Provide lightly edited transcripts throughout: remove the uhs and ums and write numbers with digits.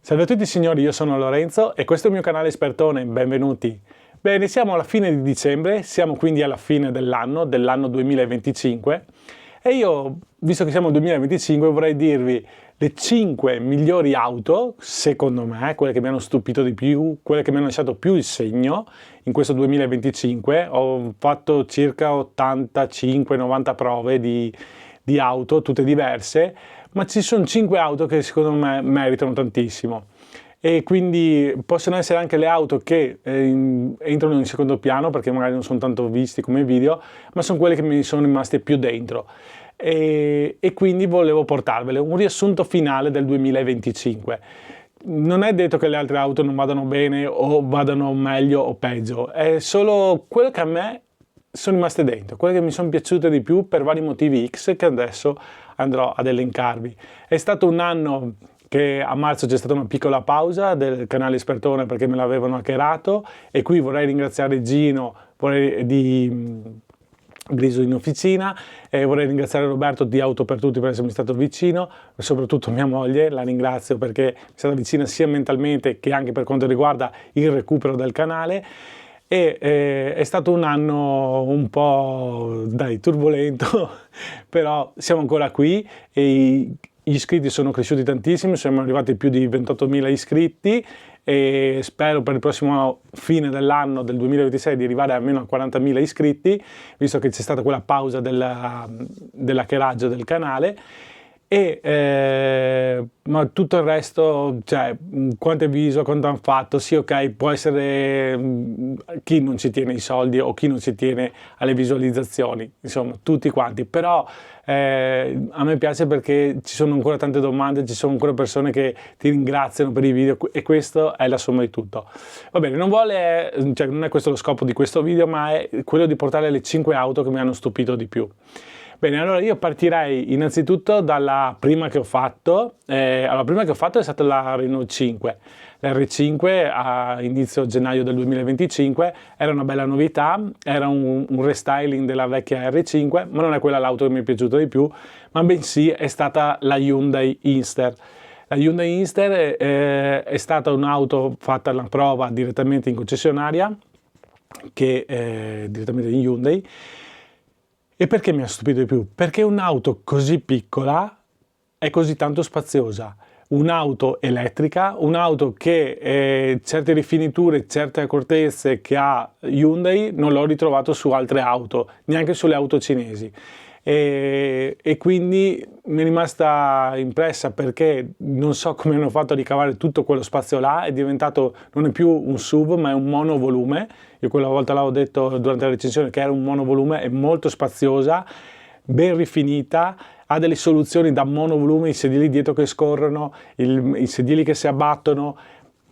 Salve a tutti signori, io sono Lorenzo e questo è il mio canale Espertone, benvenuti. Bene, siamo alla fine di dicembre, siamo quindi alla fine dell'anno 2025 e io, visto che siamo nel 2025, vorrei dirvi le 5 migliori auto, secondo me, quelle che mi hanno stupito di più, quelle che mi hanno lasciato più il segno in questo 2025. Ho fatto circa 85-90 prove di auto, tutte diverse, ma ci sono 5 auto che secondo me meritano tantissimo e quindi possono essere anche le auto che entrano in secondo piano perché magari non sono tanto visti come video, ma sono quelle che mi sono rimaste più dentro e quindi volevo portarvele un riassunto finale del 2025. Non è detto che le altre auto non vadano bene o vadano meglio o peggio, è solo quello che a me sono rimaste dentro, quelle che mi sono piaciute di più per vari motivi X che adesso andrò ad elencarvi. È stato un anno che a marzo c'è stata una piccola pausa del canale Espertone perché me l'avevano hackerato e qui vorrei ringraziare Gino di Griso in Officina e vorrei ringraziare Roberto di Auto per Tutti per essermi stato vicino e soprattutto mia moglie, la ringrazio perché mi è stata vicina sia mentalmente che anche per quanto riguarda il recupero del canale. È stato un anno un po' turbolento, però siamo ancora qui e gli iscritti sono cresciuti tantissimo, siamo arrivati a più di 28.000 iscritti e spero per il prossimo fine dell'anno del 2026 di arrivare almeno a 40.000 iscritti, visto che c'è stata quella pausa dell'hackeraggio del canale. Ma tutto il resto, cioè quanto è viso, quanto hanno fatto, sì ok, può essere chi non ci tiene i soldi o chi non ci tiene alle visualizzazioni, insomma tutti quanti, però a me piace perché ci sono ancora tante domande, ci sono ancora persone che ti ringraziano per i video e questo è la somma di tutto. Va bene, non è questo lo scopo di questo video, ma è quello di portare le 5 auto che mi hanno stupito di più. Bene, allora io partirei innanzitutto dalla prima che ho fatto. La prima che ho fatto è stata la Renault 5. La R5 a inizio gennaio del 2025 era una bella novità, era un restyling della vecchia R5, ma non è quella l'auto che mi è piaciuta di più, ma bensì è stata la Hyundai Inster. La Hyundai Inster è stata un'auto fatta alla prova direttamente in concessionaria, direttamente in Hyundai. E perché mi ha stupito di più? Perché un'auto così piccola è così tanto spaziosa. Un'auto elettrica, un'auto che certe rifiniture, certe accortezze che ha Hyundai non l'ho ritrovato su altre auto, neanche sulle auto cinesi. E quindi mi è rimasta impressa perché non so come hanno fatto a ricavare tutto quello spazio là, è diventato, non è più un SUV ma è un monovolume. Io quella volta l'avevo detto durante la recensione che era un monovolume, è molto spaziosa, ben rifinita, ha delle soluzioni da monovolume, i sedili dietro che scorrono, i sedili che si abbattono.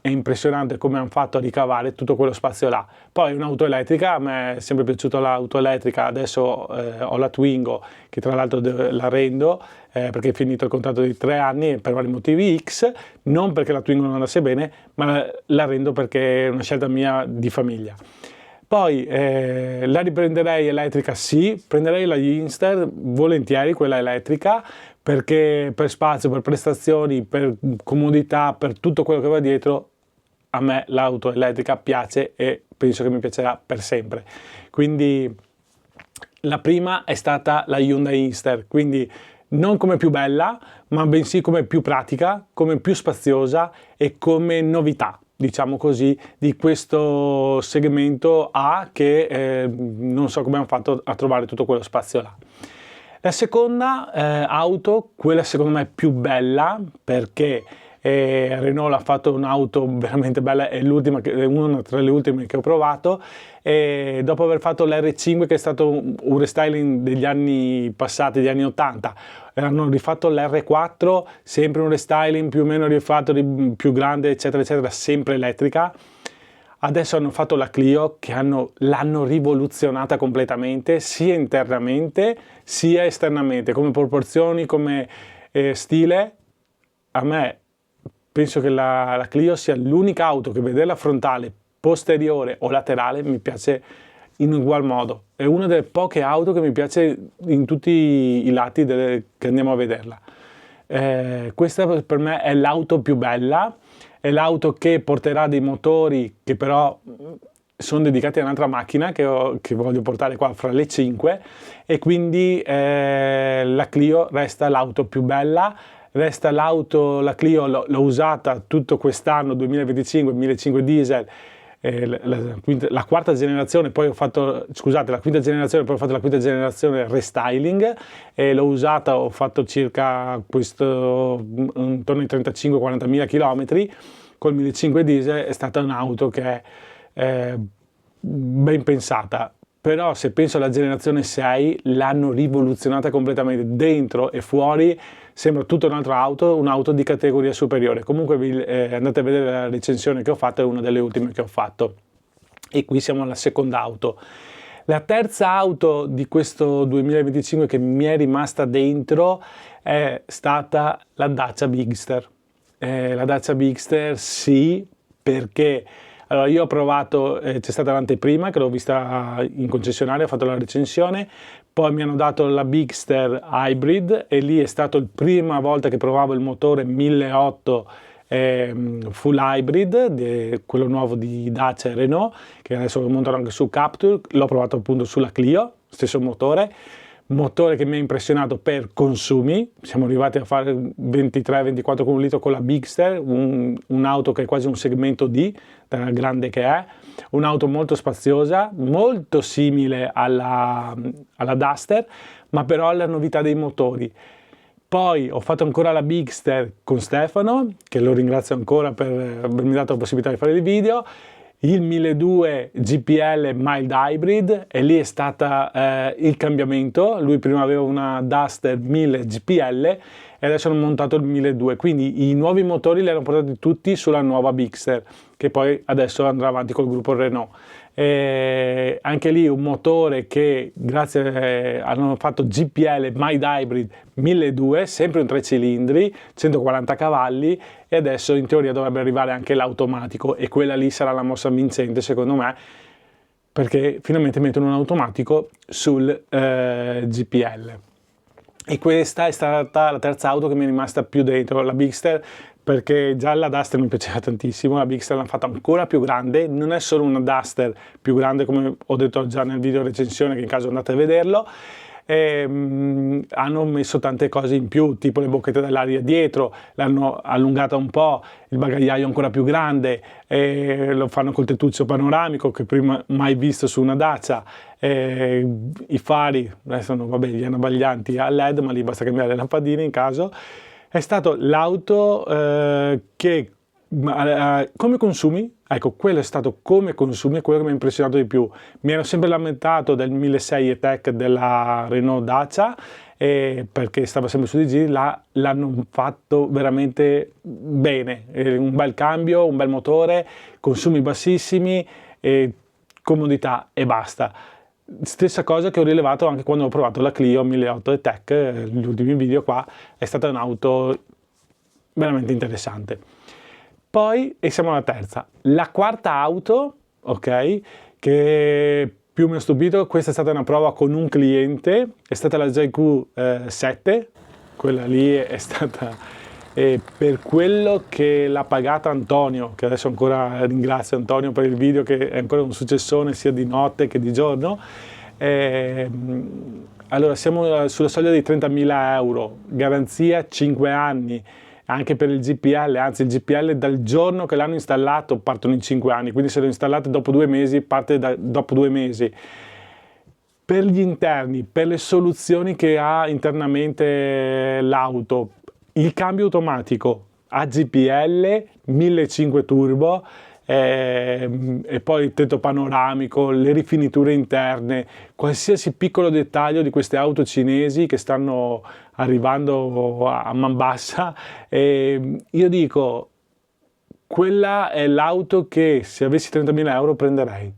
È impressionante come hanno fatto a ricavare tutto quello spazio là. Poi un'auto elettrica, a me è sempre piaciuta l'auto elettrica, adesso ho la Twingo che tra l'altro la rendo perché è finito il contratto di 3 anni per vari motivi X, non perché la Twingo non andasse bene, ma la rendo perché è una scelta mia di famiglia. Poi la riprenderei elettrica, sì, prenderei la Inster volentieri, quella elettrica, perché per spazio, per prestazioni, per comodità, per tutto quello che va dietro, a me l'auto elettrica piace e penso che mi piacerà per sempre. Quindi la prima è stata la Hyundai Inster, quindi non come più bella, ma bensì come più pratica, come più spaziosa e come novità, diciamo così, di questo segmento A che non so come hanno fatto a trovare tutto quello spazio là. La seconda auto, quella secondo me più bella, perché Renault ha fatto un'auto veramente bella, è una tra le ultime che ho provato, e dopo aver fatto l'R5 che è stato un restyling degli anni passati, degli anni 80, hanno rifatto l'R4, sempre un restyling più o meno rifatto, più grande eccetera eccetera, sempre elettrica. Adesso hanno fatto la Clio che l'hanno rivoluzionata completamente, sia internamente sia esternamente, come proporzioni, come stile. A me penso che la Clio sia l'unica auto che vederla frontale, posteriore o laterale mi piace in ugual modo. È una delle poche auto che mi piace in tutti i lati che andiamo a vederla. Questa per me è l'auto più bella, è l'auto che porterà dei motori che però sono dedicati a un'altra macchina che voglio portare qua fra le 5, e quindi la Clio resta l'auto più bella, resta l'auto, la Clio l'ho usata tutto quest'anno 2025, 1500 diesel, la quarta generazione, poi ho fatto, scusate, la quinta generazione, poi ho fatto la quinta generazione restyling e l'ho usata, ho fatto circa questo intorno ai 35-40 mila chilometri col 1500 diesel. È stata un'auto che è ben pensata, però se penso alla generazione 6 l'hanno rivoluzionata completamente, dentro e fuori sembra tutta un'auto di categoria superiore. Comunque andate a vedere la recensione che ho fatto, è una delle ultime che ho fatto. E qui siamo alla seconda auto. La terza auto di questo 2025 che mi è rimasta dentro è stata la Dacia Bigster. La Dacia Bigster sì, perché allora io ho provato, c'è stata l'anteprima che l'ho vista in concessionaria, ho fatto la recensione, poi mi hanno dato la Bigster Hybrid e lì è stata la prima volta che provavo il motore 1800 full hybrid, quello nuovo di Dacia e Renault, che adesso lo montano anche su Captur. L'ho provato appunto sulla Clio, stesso motore che mi ha impressionato per consumi. Siamo arrivati a fare 23-24 con un litro con la Bigster, un'auto che è quasi un segmento D, da grande che è, un'auto molto spaziosa, molto simile alla Duster, ma però alla novità dei motori. Poi ho fatto ancora la Bigster con Stefano, che lo ringrazio ancora per avermi dato la possibilità di fare il video, il 1200 GPL Mild Hybrid, e lì è stato il cambiamento. Lui prima aveva una Duster 1000 GPL e adesso hanno montato il 1200, quindi i nuovi motori li hanno portati tutti sulla nuova Bigster, che poi adesso andrà avanti col gruppo Renault. Anche lì un motore che grazie hanno fatto GPL Mild Hybrid 1200, sempre un 3 cilindri, 140 cavalli, e adesso in teoria dovrebbe arrivare anche l'automatico, e quella lì sarà la mossa vincente secondo me, perché finalmente mettono un automatico sul GPL. E questa è stata la terza auto che mi è rimasta più dentro, la Bigster, perché già la Duster mi piaceva tantissimo. La Bigster l'hanno fatta ancora più grande, non è solo una Duster più grande come ho detto già nel video recensione, che in caso andate a vederlo, hanno messo tante cose in più, tipo le bocchette dell'aria dietro, l'hanno allungata un po', il bagagliaio ancora più grande, lo fanno col tettuccio panoramico che prima mai visto su una Dacia, i fari adesso vabbè, gli hanno abbaglianti a LED, ma lì basta cambiare le lampadine in caso. È stato l'auto che come consumi, ecco, quello è stato come consumi, quello che mi ha impressionato di più. Mi ero sempre lamentato del 1600 E-Tech della Renault Dacia, perché stava sempre su di giri. L'hanno fatto veramente bene, un bel cambio, un bel motore, consumi bassissimi, comodità e basta. Stessa cosa che ho rilevato anche quando ho provato la Clio 1800 E-Tech, gli ultimi video qua, è stata un'auto veramente interessante. Poi, e siamo alla terza, la quarta auto, ok, che più mi ha stupito, questa è stata una prova con un cliente, è stata la JQ7, quella lì è stata, per quello che l'ha pagata Antonio, che adesso ancora ringrazio Antonio per il video, che è ancora un successone sia di notte che di giorno. Allora siamo sulla soglia dei 30.000 euro, garanzia 5 anni, anche per il GPL, anzi il GPL dal giorno che l'hanno installato partono in 5 anni, quindi se lo installate dopo 2 mesi parte dopo 2 mesi. Per gli interni, per le soluzioni che ha internamente l'auto, il cambio automatico a GPL 1500 turbo, e poi il tetto panoramico, le rifiniture interne, qualsiasi piccolo dettaglio di queste auto cinesi che stanno arrivando a man bassa, io dico, quella è l'auto che se avessi 30.000 euro prenderei,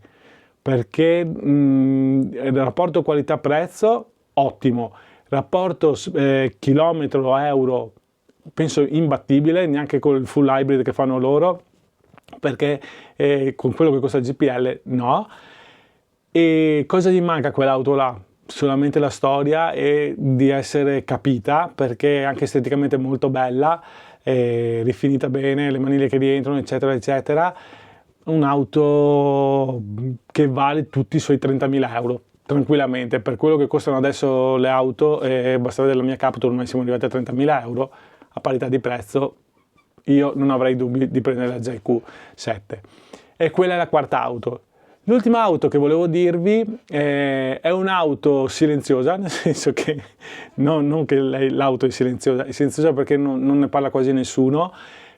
perché il rapporto qualità-prezzo ottimo, rapporto chilometro-euro penso imbattibile, neanche con il full hybrid che fanno loro, perché con quello che costa il GPL no. E cosa gli manca a quell'auto là? Solamente la storia e di essere capita, perché è anche esteticamente molto bella, rifinita bene, le maniglie che rientrano, eccetera, eccetera. Un'auto che vale tutti i suoi 30.000 euro, tranquillamente. Per quello che costano adesso le auto, basta vedere la mia Captur, ormai siamo arrivati a 30.000 euro, a parità di prezzo, io non avrei dubbi di prendere la JQ7. E quella è la quarta auto. L'ultima auto che volevo dirvi è un'auto silenziosa, nel senso che non che l'auto è silenziosa perché non ne parla quasi nessuno,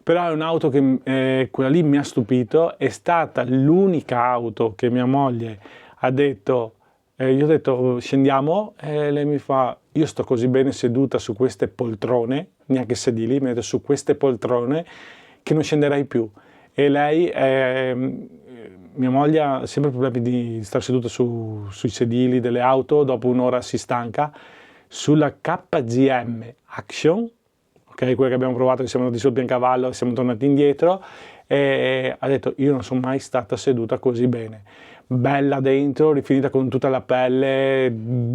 però è un'auto che quella lì mi ha stupito, è stata l'unica auto che mia moglie ha detto, io ho detto scendiamo, e lei mi fa, io sto così bene seduta su queste poltrone, neanche sedili, mi ha detto su queste poltrone che non scenderai più. E lei mia moglie ha sempre problemi di stare seduta sui sedili delle auto, dopo un'ora si stanca. Sulla KGM Action, ok, quella che abbiamo provato, che siamo andati sul Biancavallo e siamo tornati indietro, e ha detto io non sono mai stata seduta così bene. Bella dentro, rifinita con tutta la pelle,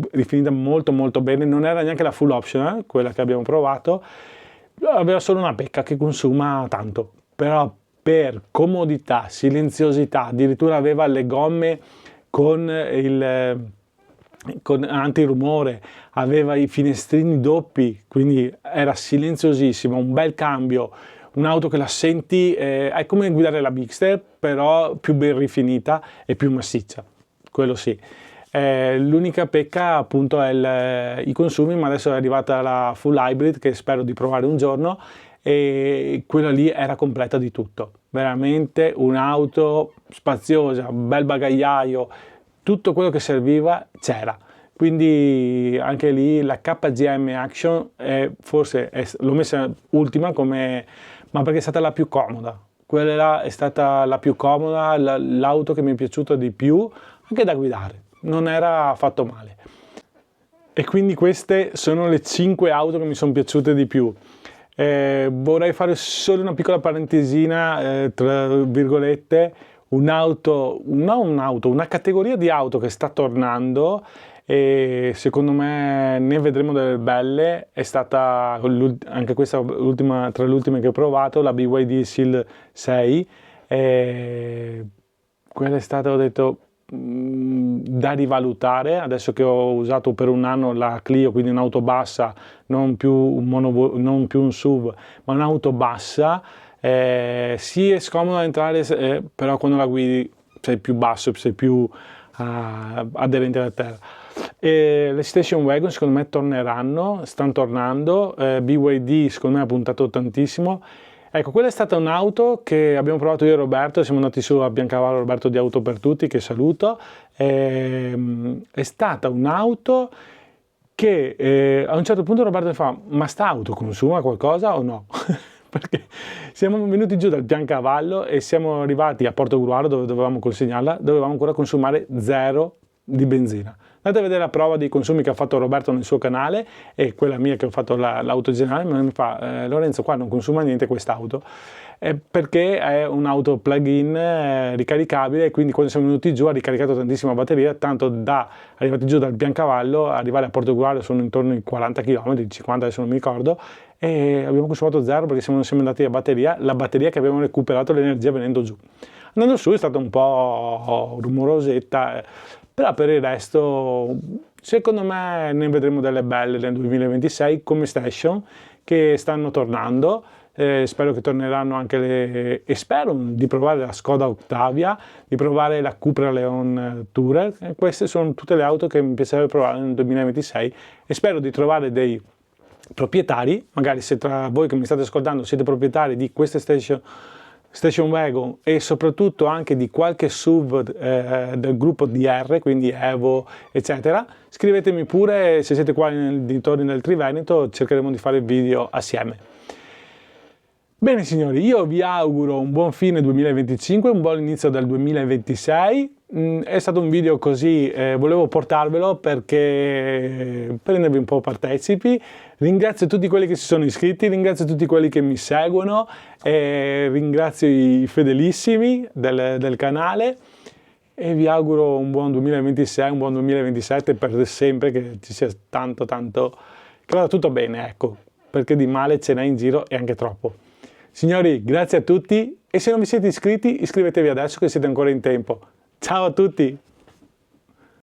rifinita molto molto bene, non era neanche la full option, quella che abbiamo provato, aveva solo una pecca che consuma tanto, però per comodità, silenziosità, addirittura aveva le gomme con antirumore, aveva i finestrini doppi, quindi era silenziosissimo, un bel cambio, un'auto che la senti, è come guidare la Bigster, però più ben rifinita e più massiccia, quello sì. L'unica pecca appunto è i consumi, ma adesso è arrivata la full hybrid che spero di provare un giorno, e quella lì era completa di tutto, veramente un'auto spaziosa, un bel bagagliaio, tutto quello che serviva c'era. Quindi anche lì la KGM Action l'ho messa ultima ma perché è stata la più comoda. Quella è stata la più comoda, l'auto che mi è piaciuta di più, anche da guidare, non era affatto male. E quindi queste sono le 5 auto che mi sono piaciute di più. Vorrei fare solo una piccola parentesina, tra virgolette, una categoria di auto che sta tornando e secondo me ne vedremo delle belle. È stata anche questa tra le ultime che ho provato, la BYD Seal 6. Quella è stata, ho detto, da rivalutare, adesso che ho usato per un anno la Clio, quindi un'auto bassa, non più un SUV, ma un'auto bassa. Sì, è scomodo entrare, però quando la guidi sei più basso, sei più aderente alla terra. Le station wagon secondo me stanno tornando, BYD secondo me ha puntato tantissimo. Ecco, quella è stata un'auto che abbiamo provato io e Roberto, siamo andati su a Biancavallo, Roberto di Auto per Tutti, che saluto. È stata un'auto che a un certo punto Roberto mi fa, ma sta auto consuma qualcosa o no? Perché siamo venuti giù dal Biancavallo e siamo arrivati a Portogruaro, dove dovevamo consegnarla, dovevamo ancora consumare 0 di benzina. Andate a vedere la prova dei consumi che ha fatto Roberto nel suo canale e quella mia che ho fatto l'auto generale, ma mi fa Lorenzo, qua non consuma niente quest'auto, perché è un'auto plug-in ricaricabile, e quindi quando siamo venuti giù ha ricaricato tantissima batteria, tanto da arrivati giù dal Biancavallo arrivare a Portogruaro sono intorno ai 40 km, 50 adesso non mi ricordo, e abbiamo consumato 0 perché siamo andati a batteria, la batteria che abbiamo recuperato l'energia venendo giù. Andando su è stata un po' rumorosetta, però per il resto secondo me ne vedremo delle belle nel 2026 come station che stanno tornando. Spero che torneranno anche e spero di provare la Skoda Octavia, di provare la Cupra Leon Tourer. Queste sono tutte le auto che mi piacerebbe provare nel 2026 e spero di trovare dei proprietari, magari se tra voi che mi state ascoltando siete proprietari di queste station wagon e soprattutto anche di qualche SUV del gruppo DR, quindi Evo eccetera, scrivetemi pure. Se siete qua nei dintorni del Triveneto cercheremo di fare il video assieme. Bene signori, io vi auguro un buon fine 2025, un buon inizio del 2026. È stato un video così, volevo portarvelo per rendervi un po' partecipi. Ringrazio tutti quelli che si sono iscritti, ringrazio tutti quelli che mi seguono, ringrazio i fedelissimi del canale e vi auguro un buon 2026, un buon 2027 per sempre, che ci sia tanto, che vada tutto bene, ecco, perché di male ce n'è in giro e anche troppo. Signori, grazie a tutti e se non vi siete iscritti, iscrivetevi adesso che siete ancora in tempo. Ciao a tutti!